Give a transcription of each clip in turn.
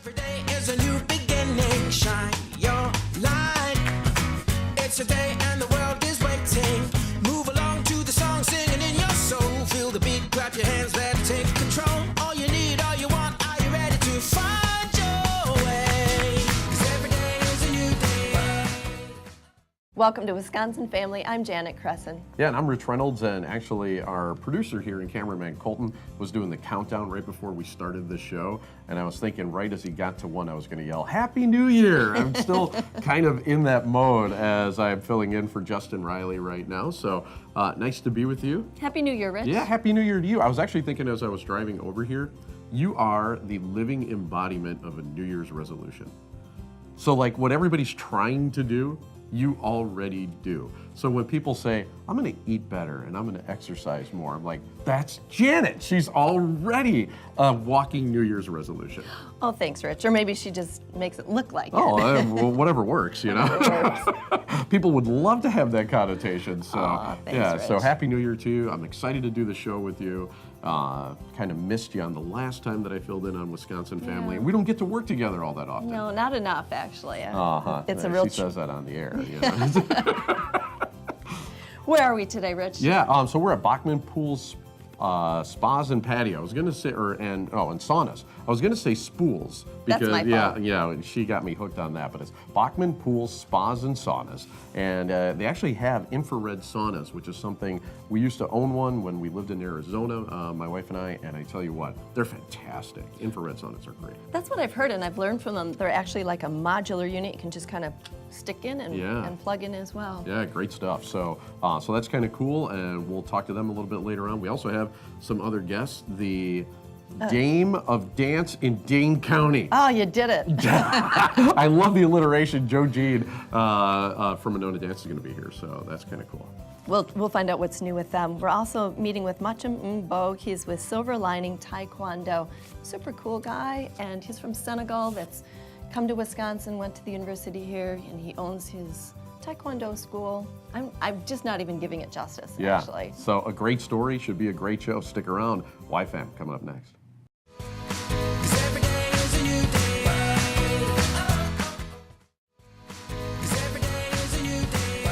Every day is a new beginning. Shine your light. It's a day and the world is waiting. Move along to the song, singing in your soul. Feel the beat, clap your hands, let it take control. All you need, all you want, are you ready to find your way? 'Cause every day is a new day. Welcome to Wisconsin Family. I'm Janet Cresson. Yeah, and I'm Rich Reynolds, and actually our producer here and cameraman Colton was doing the countdown right before we started the show, and I was thinking right as he got to one I was going to yell, Happy New Year! I'm still kind of in that mode as I'm filling in for Justin Riley right now, so nice to be with you. Happy New Year, Rich. Yeah, Happy New Year to you. I was actually thinking as I was driving over here, you are the living embodiment of a New Year's resolution. So like what everybody's trying to do, you already do. So when people say, I'm gonna eat better and I'm gonna exercise more, I'm like, that's Janet. She's already a walking New Year's resolution. Oh, thanks, Rich. Or maybe she just makes it look like Oh, it. well, whatever works, you know? People would love to have that connotation. So, Aw, thanks, yeah, Rich. so Happy New Year to you. I'm excited to do the show with you. Kind of missed you on the last time that I filled in on Wisconsin Family. Yeah. We don't get to work together all that often. No, not enough, actually. Uh-huh. It's Yeah, a real she says that on the air. You know? Where are we today, Rich? Yeah, so we're at Bachman Pools Spas and Patio. I was gonna say, and saunas. I was gonna say spools because That's my fault. yeah, she got me hooked on that. But it's Bachman Pools Spas and Saunas, and they actually have infrared saunas, which is something we used to own one when we lived in Arizona, my wife and I tell you what, they're fantastic. Infrared saunas are great. That's what I've heard, and I've learned from them. They're actually like a modular unit. You can just kind of stick in and plug in as well. Yeah, great stuff. So that's kind of cool, and we'll talk to them a little bit later on. We also have some other guests, the Dame of Dance in Dane County. Oh, you did it. I love the alliteration. Joe Jean from Monona Dance is going to be here, so that's kind of cool. We'll find out what's new with them. We're also meeting with Macham Mbo. He's with Silver Lining Taekwondo. Super cool guy, and he's from Senegal that's come to Wisconsin, went to the university here, and he owns his Taekwondo school. I'm just not even giving it justice, actually. So a great story, should be a great show. Stick around. YFAM coming up next. 'Cause every day is a new day. 'Cause every day is a new day.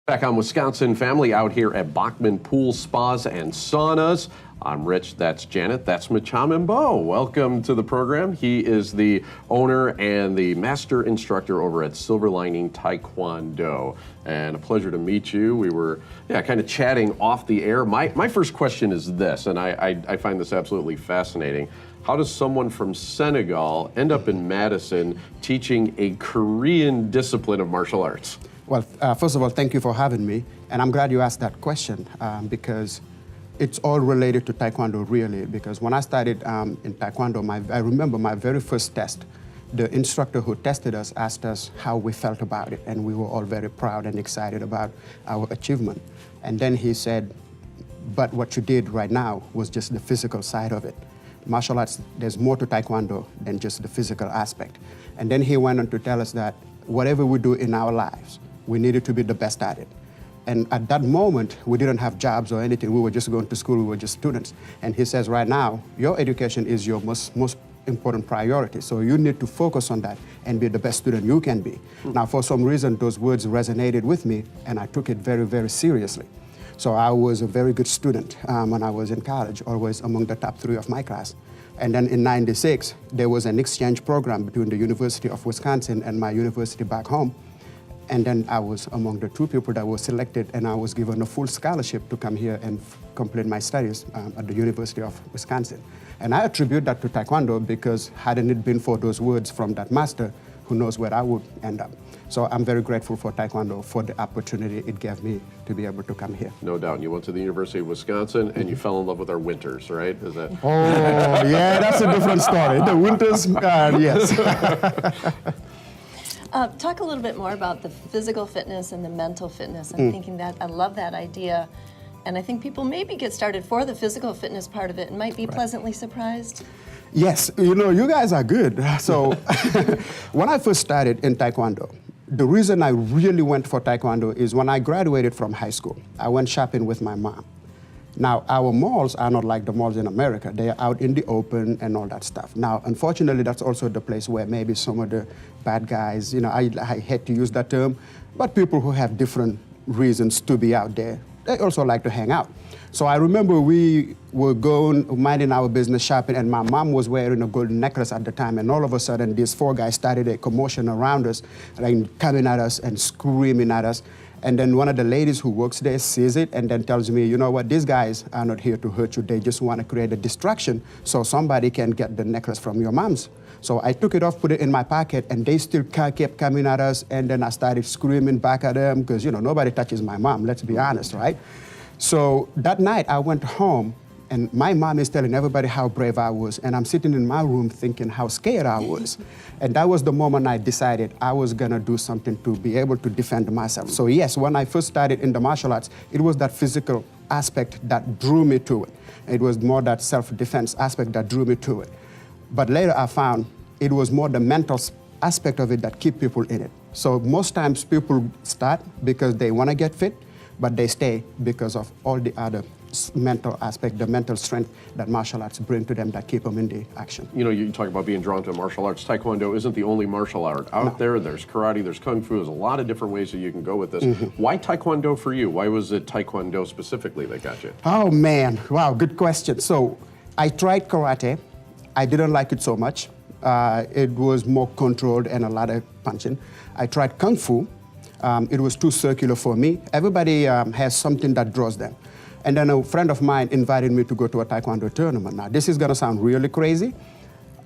Back on Wisconsin Family out here at Bachman Pool Spas and Saunas. I'm Rich, that's Janet, that's Macham Mbo. Welcome to the program. He is the owner and the master instructor over at Silver Lining Taekwondo. And a pleasure to meet you. We were kind of chatting off the air. My first question is this, and I find this absolutely fascinating. How does someone from Senegal end up in Madison teaching a Korean discipline of martial arts? Well, first of all, thank you for having me. And I'm glad you asked that question because it's all related to Taekwondo, really, because when I started in Taekwondo, I remember my very first test. The instructor who tested us asked us how we felt about it, and we were all very proud and excited about our achievement. And then he said, but what you did right now was just the physical side of it. Martial arts, there's more to Taekwondo than just the physical aspect. And then he went on to tell us that whatever we do in our lives, we needed to be the best at it. And at that moment, we didn't have jobs or anything. We were just going to school. We were just students. And he says, right now, your education is your most important priority. So you need to focus on that and be the best student you can be. Now, for some reason, those words resonated with me, and I took it very, very seriously. So I was a very good student when I was in college, always among the top 3 of my class. And then in '96, there was an exchange program between the University of Wisconsin and my university back home. And then I was among the 2 people that were selected, and I was given a full scholarship to come here and complete my studies at the University of Wisconsin. And I attribute that to Taekwondo because hadn't it been for those words from that master, who knows where I would end up. So I'm very grateful for Taekwondo for the opportunity it gave me to be able to come here. No doubt. You went to the University of Wisconsin and you fell in love with our winters, right? Is that? Oh, yeah, that's a different story. The winters, yes. Talk a little bit more about the physical fitness and the mental fitness. I'm thinking that I love that idea. And I think people maybe get started for the physical fitness part of it and might be pleasantly surprised. Yes, you guys are good. So when I first started in Taekwondo, the reason I really went for Taekwondo is when I graduated from high school, I went shopping with my mom. Now, our malls are not like the malls in America. They are out in the open and all that stuff. Now, unfortunately, that's also the place where maybe some of the bad guys, I hate to use that term, but people who have different reasons to be out there, they also like to hang out. So I remember we were going, minding our business, shopping, and my mom was wearing a golden necklace at the time, and all of a sudden, these 4 guys started a commotion around us, like coming at us and screaming at us. And then one of the ladies who works there sees it and then tells me, you know what, these guys are not here to hurt you. They just want to create a distraction so somebody can get the necklace from your mom's. So I took it off, put it in my pocket, and they still kept coming at us. And then I started screaming back at them because, nobody touches my mom, let's be honest, right? So that night I went home, and my mom is telling everybody how brave I was, and I'm sitting in my room thinking how scared I was. And that was the moment I decided I was gonna do something to be able to defend myself. So yes, when I first started in the martial arts, it was that physical aspect that drew me to it. It was more that self-defense aspect that drew me to it. But later I found it was more the mental aspect of it that keep people in it. So most times people start because they wanna get fit, but they stay because of all the other mental aspect, the mental strength that martial arts bring to them that keep them in the action. You talk about being drawn to martial arts. Taekwondo isn't the only martial art out there. There's karate, there's kung fu, there's a lot of different ways that you can go with this. Why Taekwondo for you? Why was it Taekwondo specifically that got you? Oh man, wow, good question. So I tried karate. I didn't like it so much. It was more controlled and a lot of punching. I tried kung fu. It was too circular for me. Everybody has something that draws them. And then a friend of mine invited me to go to a Taekwondo tournament. Now, this is gonna sound really crazy.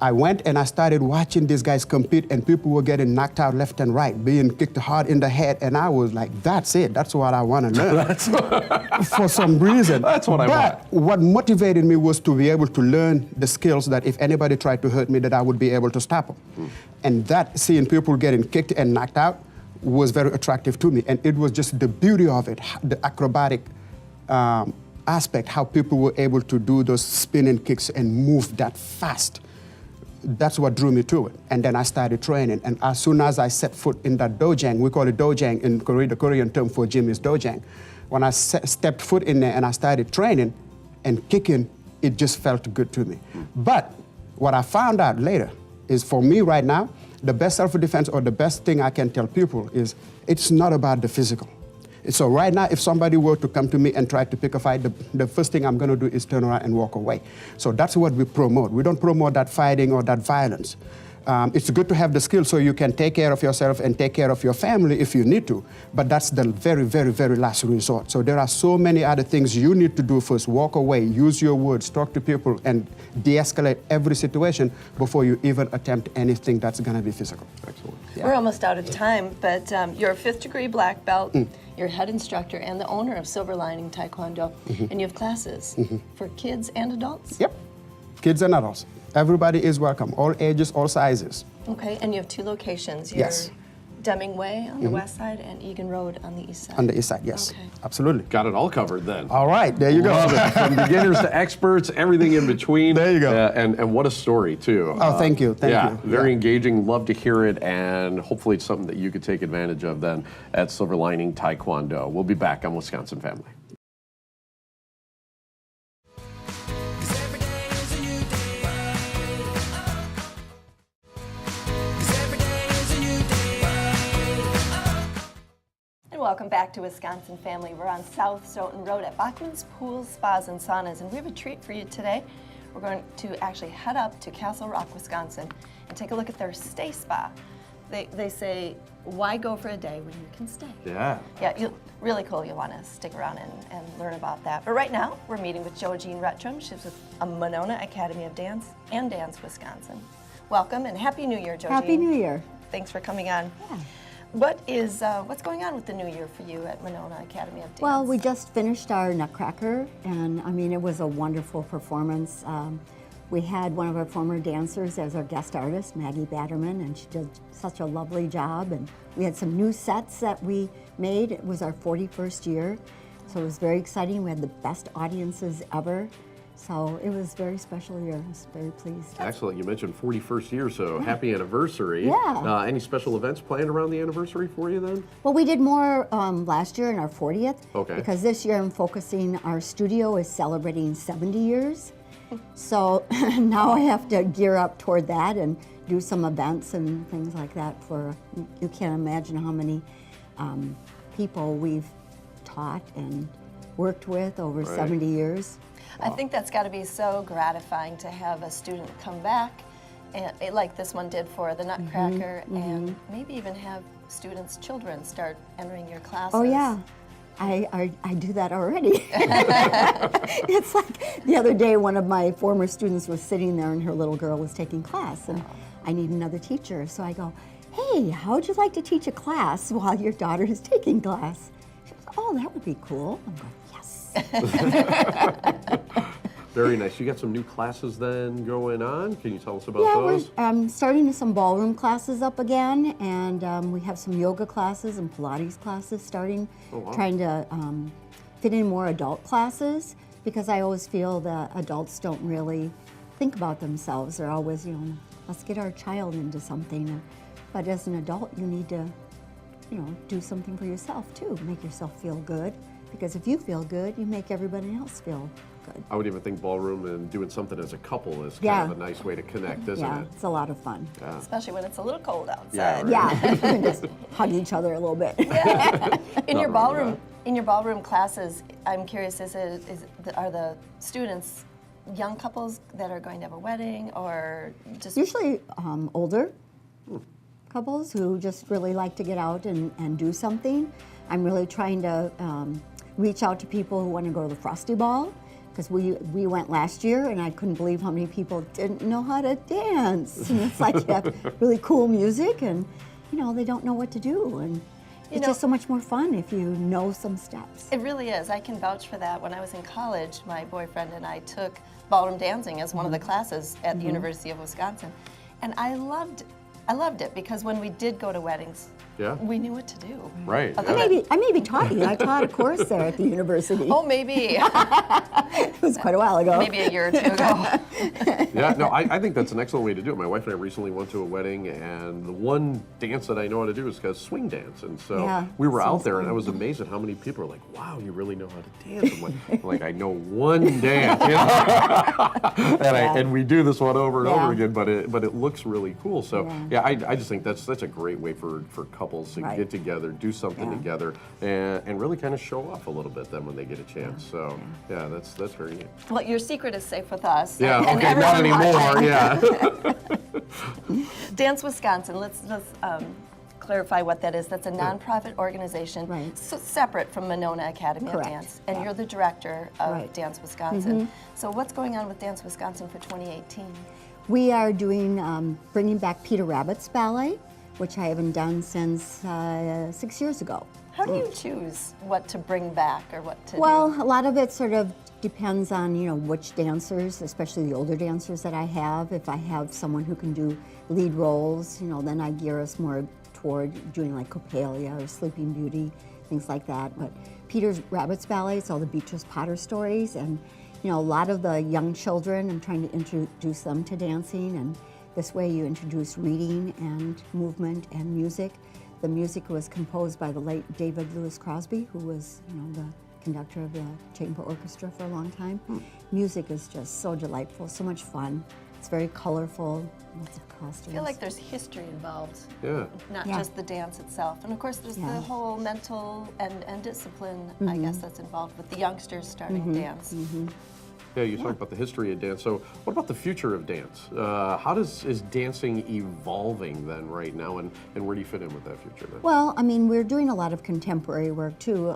I went and I started watching these guys compete, and people were getting knocked out left and right, being kicked hard in the head, and I was like, that's it, that's what I wanna learn. For some reason. That's what I want. But what motivated me was to be able to learn the skills that if anybody tried to hurt me, that I would be able to stop them. And that, seeing people getting kicked and knocked out, was very attractive to me. And it was just the beauty of it, the acrobatic aspect, how people were able to do those spinning kicks and move that fast. That's what drew me to it. And then I started training. And as soon as I set foot in that dojang, we call it dojang in Korea, the Korean term for gym is dojang. When I stepped foot in there and I started training and kicking, it just felt good to me. But what I found out later is, for me right now, the best self-defense or the best thing I can tell people is it's not about the physical. So right now, if somebody were to come to me and try to pick a fight, the first thing I'm gonna do is turn around and walk away. So that's what we promote. We don't promote that fighting or that violence. It's good to have the skill so you can take care of yourself and take care of your family if you need to, but that's the very, very, very last resort. So there are so many other things you need to do first. Walk away, use your words, talk to people, and de-escalate every situation before you even attempt anything that's gonna be physical. Excellent. We're almost out of time, but you're a 5th degree black belt, you're head instructor and the owner of Silver Lining Taekwondo, and you have classes for kids and adults? Yep, kids and adults. Everybody is welcome, all ages, all sizes. Okay, and you have 2 locations. Yes. Deming Way on the west side and Egan Road on the east side. On the east side, yes. Okay. Absolutely. Got it all covered then. All right, there you go. Love it. From beginners to experts, everything in between. There you go. And what a story, too. Oh, thank you, thank you. Very engaging. Love to hear it, and hopefully it's something that you could take advantage of then at Silver Lining Taekwondo. We'll be back on Wisconsin Family. 'Cause every day is a new day. 'Cause every day is a new day. And welcome back to Wisconsin Family. We're on South Stoughton Road at Bachman's Pools, Spas, and Saunas, and we have a treat for you today. We're going to actually head up to Castle Rock, Wisconsin, and take a look at their stay spa. They say, why go for a day when you can stay? Yeah. Yeah, really cool. You'll want to stick around and learn about that. But right now, we're meeting with Jean Rettram. She's with a Monona Academy of Dance and Dance Wisconsin. Welcome and Happy New Year, Jean. Happy New Year. Thanks for coming on. Yeah. What's going on with the new year for you at Monona Academy of Dance? Well, we just finished our Nutcracker, and I mean, it was a wonderful performance. We had one of our former dancers as our guest artist, Maggie Batterman, and she did such a lovely job. And we had some new sets that we made. It was our 41st year, so it was very exciting. We had the best audiences ever. So it was a very special year. I was very pleased. Excellent. You mentioned 41st year, so happy anniversary. Yeah. Any special events planned around the anniversary for you then? Well, we did more last year in our 40th. Okay. Because this year I'm focusing, our studio is celebrating 70 years. So now I have to gear up toward that and do some events and things like that for, you can't imagine how many people we've taught and worked with over Right. 70 years. I think that's got to be so gratifying to have a student come back, and like this one did for the Nutcracker, and maybe even have students' children start entering your classes. Oh yeah, I do that already. It's like the other day, one of my former students was sitting there and her little girl was taking class, and I need another teacher. So I go, hey, how would you like to teach a class while your daughter is taking class? She goes, oh, that would be cool. I'm going, yes. Very nice. You got some new classes then going on. Can you tell us about Yeah, those? we're starting some ballroom classes up again, and we have some yoga classes and Pilates classes starting, Oh, wow. trying to fit in more adult classes, because I always feel that adults don't really think about themselves. They're always, let's get our child into something. But as an adult, you need to, do something for yourself too. Make yourself feel good, because if you feel good, you make everybody else feel good. I would even think ballroom and doing something as a couple is kind Yeah. of a nice way to connect, isn't Yeah, it? it's a lot of fun. Especially when it's a little cold Yeah, outside. right. Yeah, you can just hug each other a little bit. In your Not wrong with ballroom classes, I'm curious, are the students young couples that are going to have a wedding, or just Usually older couples who just really like to get out and do something. I'm really trying to reach out to people who want to go to the Frosty Ball, because we went last year and I couldn't believe how many people didn't know how to dance. And it's like you have really cool music and they don't know what to do, and it's just so much more fun if you know some steps. It really is. I can vouch for that. When I was in college, my boyfriend and I took ballroom dancing as one of the classes at the University of Wisconsin, and I loved it because when we did go to weddings, Yeah. we knew what to do. Right. Other yeah. than- I maybe taught you. I taught a course there at the university. Oh, maybe. It was quite a while ago. Maybe a year or two ago. Yeah, no, I think that's an excellent way to do it. My wife and I recently went to a wedding, and the one dance that I know how to do is swing dance. And so Yeah, we were out sounds there, and I fun. was amazed at how many people are like, wow, you really know how to dance. I'm like I know one dance. And we do this one over and over Yeah. again, but it looks really cool. So, Yeah. I just think that's a great way for couples to Right. get together, do something Yeah. together, and really kind of show off a little bit then when they get a chance. So, yeah, that's very neat. Well, your secret is safe with us. Yeah, and okay, not everyone watching. anymore, yeah. Dance Wisconsin, let's clarify what that is. That's a nonprofit organization, Right. so separate from Monona Academy Correct. of Dance, and Yeah. you're the director of Right. Dance Wisconsin. So what's going on with Dance Wisconsin for 2018? We are doing, bringing back Peter Rabbit's ballet, which I haven't done since 6 years ago. How do you choose what to bring back or what to Well, do? a lot of it sort of depends on, which dancers, especially the older dancers that I have. If I have someone who can do lead roles, then I gear us more toward doing like Coppelia or Sleeping Beauty, things like that. But Peter's Rabbit's ballet, it's all the Beatrice Potter stories, and a lot of the young children, I'm trying to introduce them to dancing, and this way you introduce reading and movement and music. The music was composed by the late David Lewis Crosby, who was, the conductor of the chamber orchestra for a long time. Music is just so delightful, so much fun. It's very colorful, lots of costumes. I feel like there's history involved, Yeah. not Yeah. just the dance itself. And of course, there's Yeah. the whole mental and discipline, I guess, that's involved with the youngsters starting dance. Yeah, you talked about the history of dance. So, what about the future of dance? How is dancing evolving then right now, and where do you fit in with that future then? Well, I mean, we're doing a lot of contemporary work too.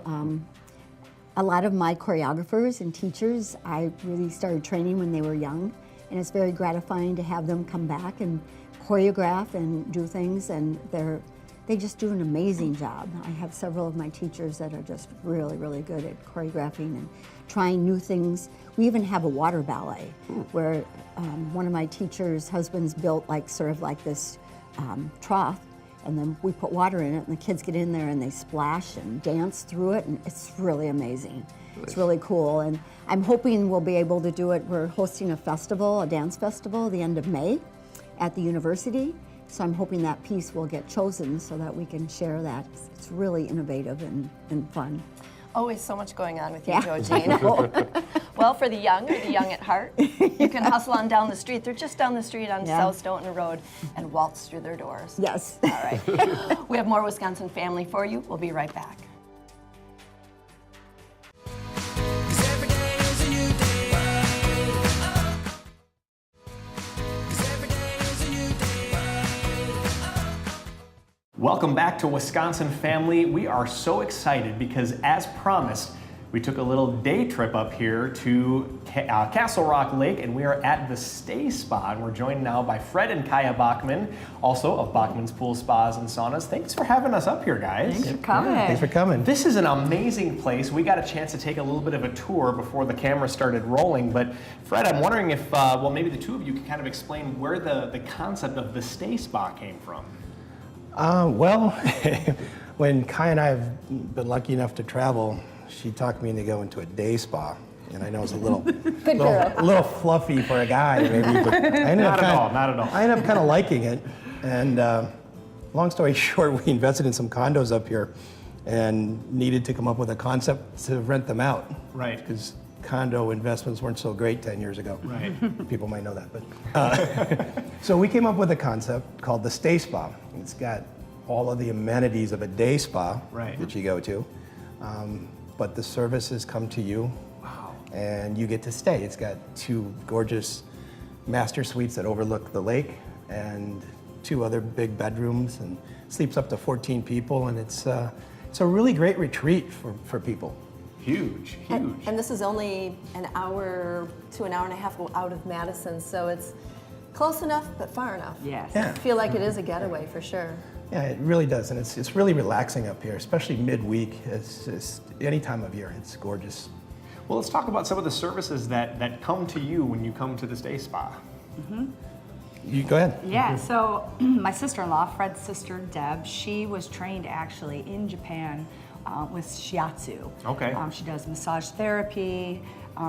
A lot of my choreographers and teachers, I really started training when they were young, and it's very gratifying to have them come back and choreograph and do things, and they just do an amazing job. I have several of my teachers that are just really, really good at choreographing and trying new things. We even have a water ballet where one of my teachers' husbands built sort of like this trough, and then we put water in it, and the kids get in there and they splash and dance through it, and it's really amazing. It's really cool, and I'm hoping we'll be able to do it. We're hosting a festival, a dance festival, the end of May at the university. So I'm hoping that piece will get chosen so that we can share that. It's really innovative and fun. Always so much going on with you, Yeah. Georgine. Well, for the young or the young at heart, you can hustle on down the street. They're just down the street on Yeah. South Stoughton Road and waltz through their doors. Yes. All right. We have more Wisconsin Family for you. We'll be right back. 'Cause every day is a new day. 'Cause every day is a new day. Welcome back to Wisconsin Family. We are so excited because, as promised, we took a little day trip up here to Castle Rock Lake, and we are at the Stay Spa. And we're joined now by Fred and Kaya Bachman, also of Bachman's Pool Spas and Saunas. Thanks for having us up here, guys. Thanks for coming. Thanks for coming. This is an amazing place. We got a chance to take a little bit of a tour before the camera started rolling. But Fred, I'm wondering if, well, maybe the two of you could kind of explain where the concept of the Stay Spa came from. Well, when Kai and I have been lucky enough to travel, she talked me into going to a day spa. And I know it's a little, a little fluffy for a guy, maybe, but I ended Not at all. I ended up kind of liking it. And long story short, we invested in some condos up here and needed to come up with a concept to rent them out. Right. Because condo investments weren't so great 10 years ago. Right. People might know that, but so we came up with a concept called the Stay Spa. It's got all of the amenities of a day spa Right. that you go to, but the services come to you. Wow. And you get to stay. It's got 2 gorgeous master suites that overlook the lake and 2 other big bedrooms, and sleeps up to 14 people, and it's a really great retreat for people. Huge, huge. And this is only an hour to an hour and a half out of Madison, so it's close enough but far enough. Yes. Yeah. I feel like it is a getaway for sure. Yeah, it really does, and it's really relaxing up here, especially midweek. It's any time of year. It's gorgeous. Well, let's talk about some of the services that come to you when you come to the Stay Spa. You go ahead. Yeah, so my sister-in-law, Fred's sister, Deb, she was trained actually in Japan with shiatsu. Okay. She does massage therapy.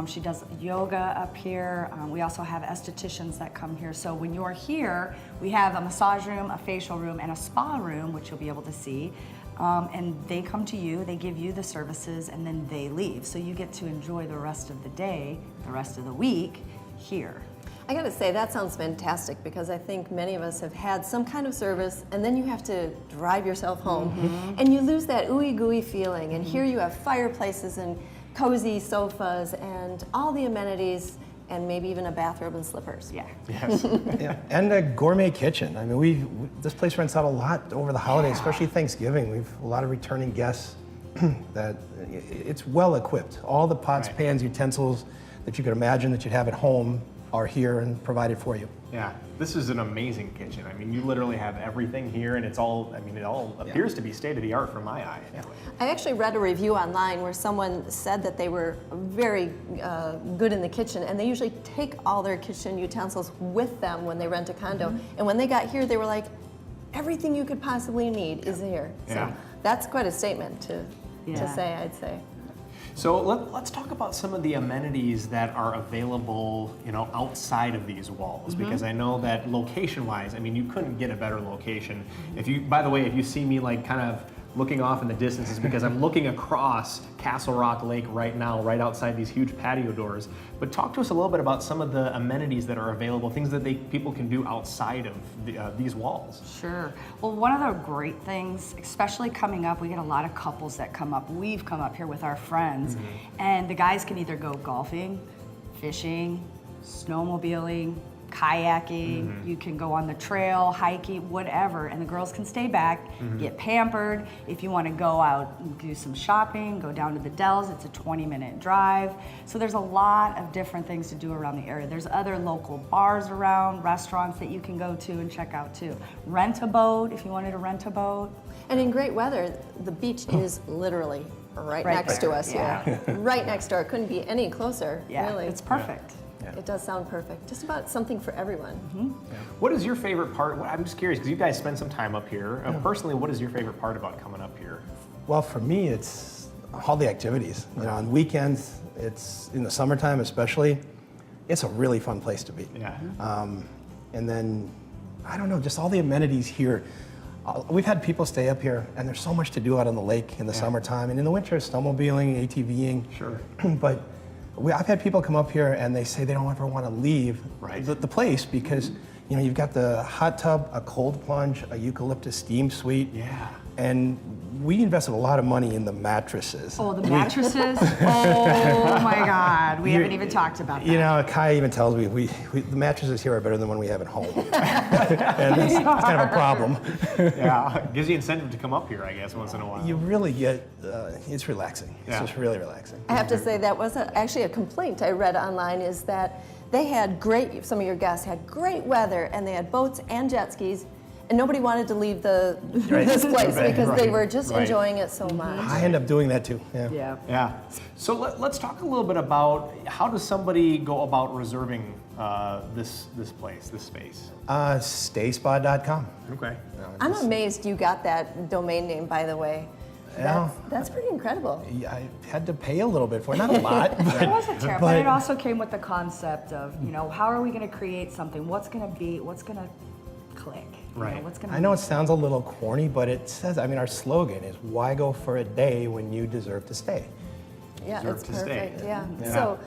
She does yoga up here. We also have estheticians that come here. So when you're here, we have a massage room, a facial room, and a spa room, which you'll be able to see. And they come to you, they give you the services, and then they leave. So you get to enjoy the rest of the day, the rest of the week here. I gotta say, that sounds fantastic because I think many of us have had some kind of service and then you have to drive yourself home and you lose that ooey gooey feeling. And here you have fireplaces and cozy sofas and all the amenities and maybe even a bathrobe and slippers. Yeah. Yes. Yeah, and a gourmet kitchen. I mean, this place rents out a lot over the holidays, especially Thanksgiving. We've a lot of returning guests. That it's well equipped. All the pots, Right. pans, utensils that you could imagine that you'd have at home are here and provided for you. Yeah, this is an amazing kitchen. I mean, you literally have everything here, and it's all, I mean, it all appears to be state-of-the-art from my eye. Anyway. I actually read a review online where someone said that they were very good in the kitchen and they usually take all their kitchen utensils with them when they rent a condo. And when they got here, they were like, everything you could possibly need is here. Yeah. So that's quite a statement to Yeah. say, I'd say. So let's talk about some of the amenities that are available, you know, outside of these walls, because I know that location-wise, I mean, you couldn't get a better location. If you, by the way, if you see me like kind of looking off in the distance, it's because I'm looking across Castle Rock Lake right now, right outside these huge patio doors. But talk to us a little bit about some of the amenities that are available, things that people can do outside of these walls. Sure. Well, one of the great things, especially coming up, we get a lot of couples that come up. We've come up here with our friends, and the guys can either go golfing, fishing, snowmobiling, kayaking, you can go on the trail, hiking, whatever, and the girls can stay back, get pampered. If you want to go out and do some shopping, go down to the Dells, it's a 20-minute drive. So there's a lot of different things to do around the area. There's other local bars around, restaurants that you can go to and check out too. Rent a boat if you wanted to rent a boat. And in great weather, the beach is literally right Right next there. to us Yeah. here. Right next door. It couldn't be any closer, Yeah, really. it's perfect. It does sound perfect. Just about something for everyone. What is your favorite part? I'm just curious, because you guys spend some time up here. Personally, what is your favorite part about coming up here? Well, for me, it's all the activities. You know, on weekends, it's in the summertime especially, it's a really fun place to be. Yeah. And then, I don't know, just all the amenities here. We've had people stay up here, and there's so much to do out on the lake in the summertime, and in the winter, snowmobiling, ATVing. Sure. But I've had people come up here and they say they don't ever want to leave the place because you know, you've got the hot tub, a cold plunge, a eucalyptus steam suite. Yeah. And we invested a lot of money in the mattresses. Oh, the mattresses? Oh my God, we haven't even talked about that. You know, Kai even tells me the mattresses here are better than one we have at home. And that's kind of a problem. Yeah, gives you incentive to come up here, I guess, once in a while. You really get, it's relaxing. It's Yeah. just really relaxing. I have to say that was actually a complaint I read online, is that they had some of your guests had great weather, and they had boats and jet skis, and nobody wanted to leave this place because they were just enjoying it so much. I end up doing that too. Yeah. Yeah. Yeah. So let's talk a little bit about how does somebody go about reserving this place, this space? Stayspa.com. Okay. I'm amazed you got that domain name, by the way. Yeah. That's pretty incredible. Yeah, I had to pay a little bit for it, not a lot. It wasn't terrible, but but it also came with the concept of, you know, how are we going to create something? What's going to click? You Right. know, what's going I know it sounds a little corny, but it says, I mean, our slogan is, why go for a day when you deserve to stay? Yeah, Deserve it's to stay. perfect. Yeah. Yeah. So,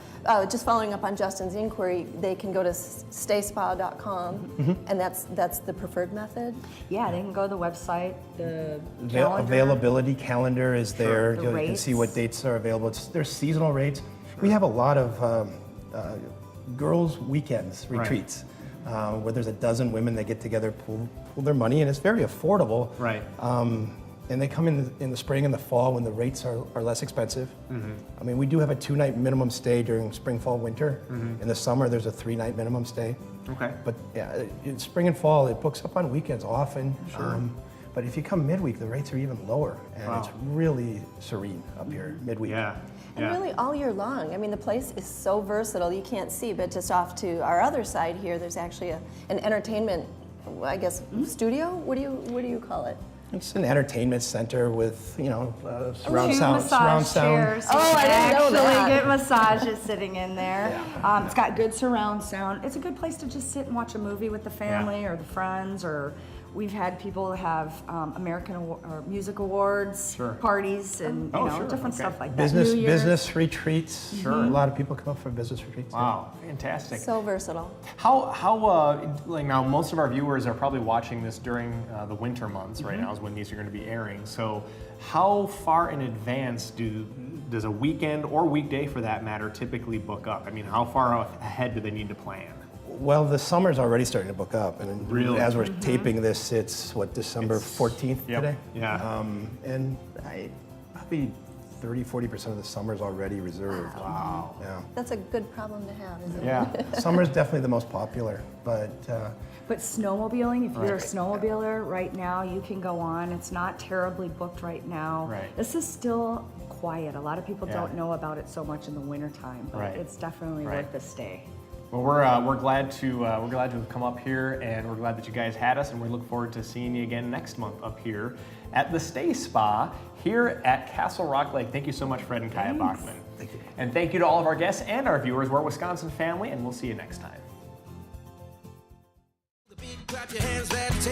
just following up on Justin's inquiry, they can go to stayspa.com, and that's the preferred method. Yeah, they can go to the website, the calendar. Availability calendar is there. The You can see what rates. dates are available. There's seasonal rates. We have a lot of girls' weekends retreats where there's a dozen women that get together, pool their money, and it's very affordable. Right. And they come in the spring and the fall when the rates are less expensive. I mean, we do have a 2-night minimum stay during spring, fall, winter. In the summer, there's a 3-night minimum stay. Okay. But yeah, in spring and fall, it books up on weekends often. But if you come midweek, the rates are even lower, and Wow. it's really serene up here midweek. Yeah. And really all year long. I mean, the place is so versatile. You can't see, but just off to our other side here, there's actually an entertainment, I guess, studio. What do you call it? It's an entertainment center with, you know, surround Two sound. massage chairs. Oh, I didn't know that. Actually get massages sitting in there. It's got good surround sound. It's a good place to just sit and watch a movie with the family or the friends, or we've had people have American or music awards parties and different stuff like that. New Year's. Business retreats. Sure. A lot of people come up for business retreats. Wow, fantastic. So versatile. How like now most of our viewers are probably watching this during the winter months right now is when these are going to be airing. So how far in advance does a weekend or weekday for that matter typically book up? I mean, how far ahead do they need to plan? Well, the summer's already starting to book up, and Really? as we're taping this, it's December 14th Yep. today? Yeah. And probably 30-40% of the summer's already reserved. Wow. Yeah. That's a good problem to have, isn't it? Yeah. Summer's definitely the most popular, but But snowmobiling, if you're a snowmobiler right now, you can go on. It's not terribly booked right now. Right. This is still quiet. A lot of people Yeah. don't know about it so much in the wintertime, but Right. it's definitely Right. worth the stay. Well, we're glad to have come up here, and we're glad that you guys had us, and we look forward to seeing you again next month up here at the Stay Spa here at Castle Rock Lake. Thank you so much, Fred and Kaya Bachman. Thank you. And thank you to all of our guests and our viewers. We're a Wisconsin family, and we'll see you next time. The beat, clap your hands, let's